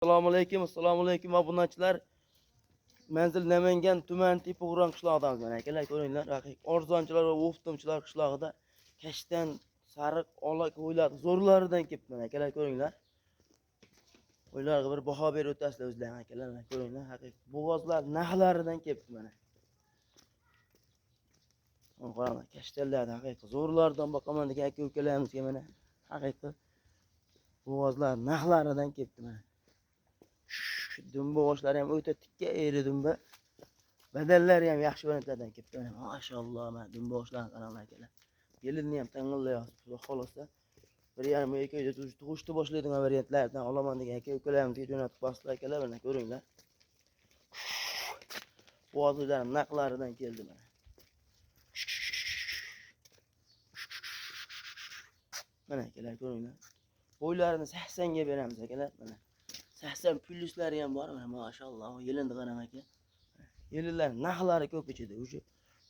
Assalomu alaykum obunachilar. Manzil Namangan tuman Tepaquron qishlog'idamiz mana akalar, ko'ringlar. Arzonchilar va o'ftimchilar qishlog'ida kashtan, sariq, ola qo'ylar zo'rlaridan kelibdi mana akalar, ko'ringlar. Qo'ylarga bir baho berib o'tasizlar o'zlaring akalar, mana ko'ringlar. Haqiqiy bo'g'ozlar narxlaridan kelibdi mana. Qaranglar, kashtanlardan haqiqiy zo'rlardan boqaman degan aka-ukalarimizga mana haqiqiy bo'g'ozlar narxlaridan kelibdi mana. Dumba boshlari ham o'ta tikka eri dumba. Badallari ham yaxshi variantlardan kelibdi. Mashalloh, mana dumba boshlarini qaranglar akalar. Yelini ham tang'illayapti. Xudo xolasa 1,5-2 oyda tug'ishni boshlaydigan variantlardan olaman degan aka-ukalarimizga jo'natib baslar akalar, mana ko'ringlar. Bo'g'ozlar naqlaridan keldi mana. Mana akalar ko'ringlar. Bo'ylarini 80 ga beramiz akalar, mana. 80 plyuslari ham bor mana, mashalloh. Yelindi qarang aka. Yelinlar narxlari ko'p ichida. O'sha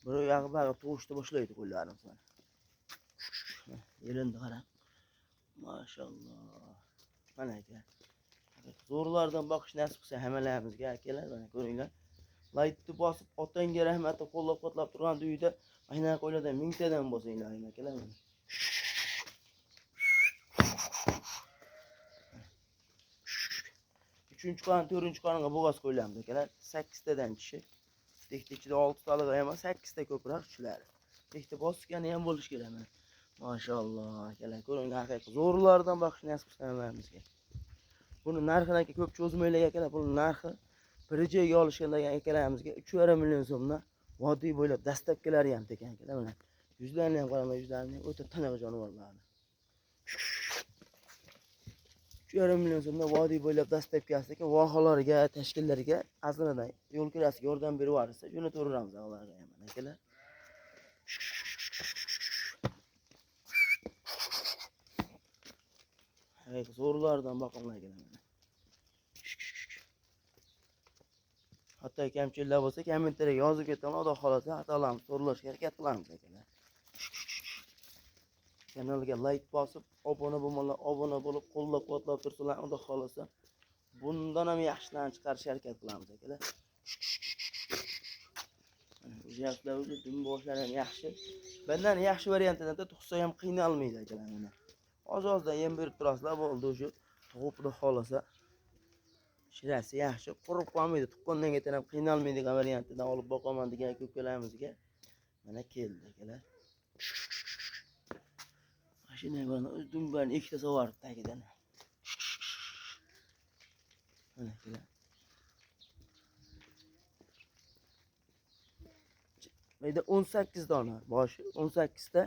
bir yog'i tug'ishni boshlaydi qo'ylarimiz mana. Yelindi qarang. Mashalloh. Mana aka. Zo'rlardan boqish nasib qilsa hammalarimizga akalar, mana ko'ringlar. Laytni bosib, otangga rahmat deb qo'llab-quvvatlab turgan uyda aynan qo'ylardan mingtadan bo'lsanglar akalar. 3-qon, 4-qonga bo'g'oz qo'yamiz akalar. 8 tadan kishi. Texni ichida 6 talig'i emas, 8 ta ko'proq kishilar. Texni bosgani ham bo'lish kerak mana. Mashalloh akalar, ko'ringlar, haqiqiy zo'rlardan boqish nasib qilsa hammamizga. Buni narxini ko'p cho'zmaylar akalar. Buni narxi bir joyga olishgan akalarimizga 3,5 million so'mdan vodiy bo'ylab dastlabkilari ham tekan akalar mana. Yuzlarini ham qaranglar, yuzlarini o'ta taniq jonivorlar. 3,5 million so'mdan vodiy bo'ylab dastlabkasi ekan, vohalariga, tashkillariga aslida yo'l kirasiga yordam berib yuborsa, jo'nataveramiz ularga ham mana akalar. Haqiqiy zo'rlardan boqinglar akalar mana. Hatto kamchiliklar bo'lsa, kommentariyga yozib ketaman, xudo xolasa xatolarimizni to'g'rilashga harakat qilamiz akalar. Kanalga like bosib, obuna bo'lib, qo'llab-quvvatlab tursalar, xudo xolasa bundan ham yaxshilarni chiqarishga harakat qilamiz akalar. O'sha o'zi dumba boshlari ham yaxshi. Bundan yaxshi variantidan tug'sa ham qiynalmaydi akalar mana. Oz-ozdan yem berib turasizlar, bo'ldi o'sha. Tug'ib xudo xolasa shirasi yaxshi, qurib qolmaydi. Tuqqandan keyin ham qiynalmaydigan variantidan olib boqaman degan aka-ukalarimizga mana keldi akalar. Mashina bilan dumbani ikkita sovarib tagidan. Mana akalar. Mayda 18 dona boshi, 18 ta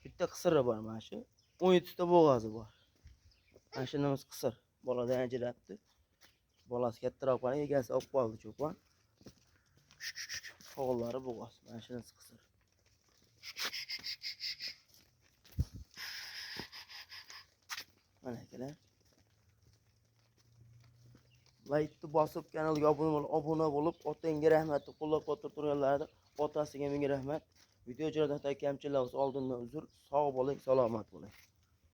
bitta qisiri bor mana shu. 17 ta bo'g'ozi bor. Mashinamiz qisir, boladan ajratdi. Bolasi kattaroq bo'lgan, egasi olib qoldi cho'pon. O'g'illari bo'g'oz, mashinasi qisir. Mana akalar. Laytni bosib, kanalga obuna bo'lib, otangga rahmat deb qo'llab-quvvatlab turganlarga otasiga menga rahmat. Video joyida kamchiliklar bo'lsa oldindan uzr. Sog' bo'ling, salomat bo'ling.